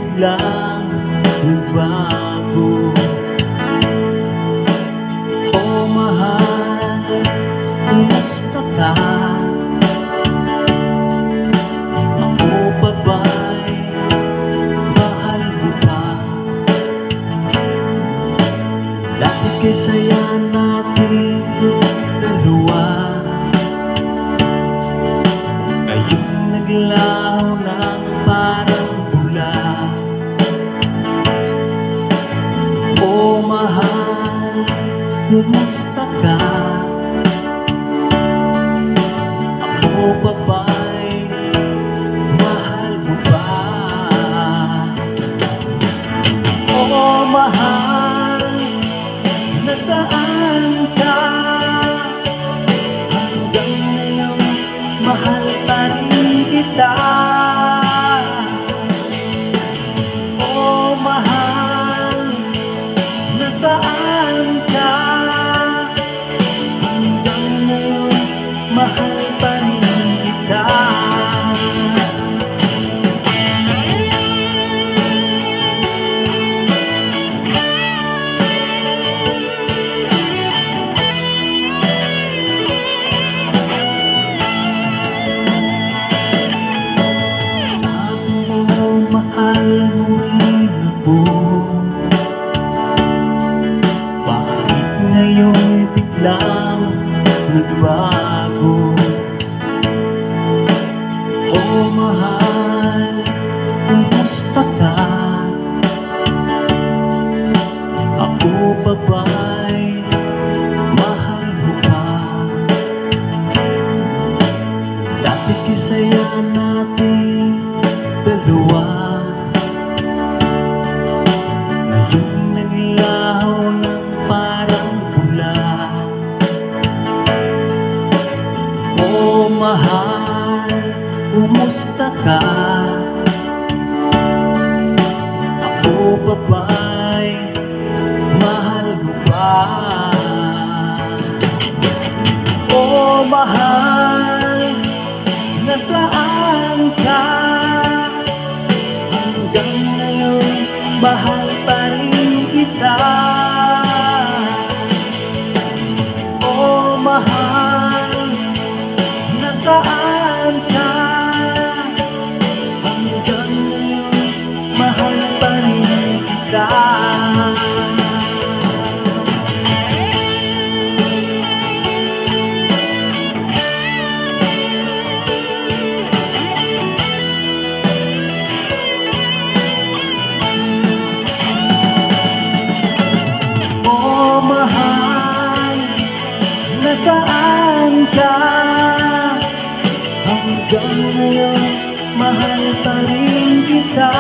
biglang nagbago. Oh mahal, kumusta ka? Ako pa ba'y mahal mo pa? Dati kay saya natin dalawa, ngayong naglaho ng parang bula. Oh mahal, kumusta ka? Ako pa ba'y mahal mo ba? Oh mahal, nasaan ka? Hanggang ngayon, mahal pa rin kita. Oh mahal, nasaan ka? Hanggang ngayon, mahal pa rin kita. Mahal mo rin ako, bakit ngayon biglang nagbago? Oh mahal, kumusta ka? Ako pa ba'y mahal mo pa? Dati kisaya natin dalawa, ngayong naglaho ng parang bula. Oh mahal, kumusta ka? Ako pa ba'y mahal mo pa? Oh mahal, nasaan ka? Hanggang ngayon, mahal pa rin kita. Oh mahal, nasaan ka? Hanggang ngayon, mahal pa rin kita. Nasaan ka? Hanggang ngayon, mahal pa rin kita.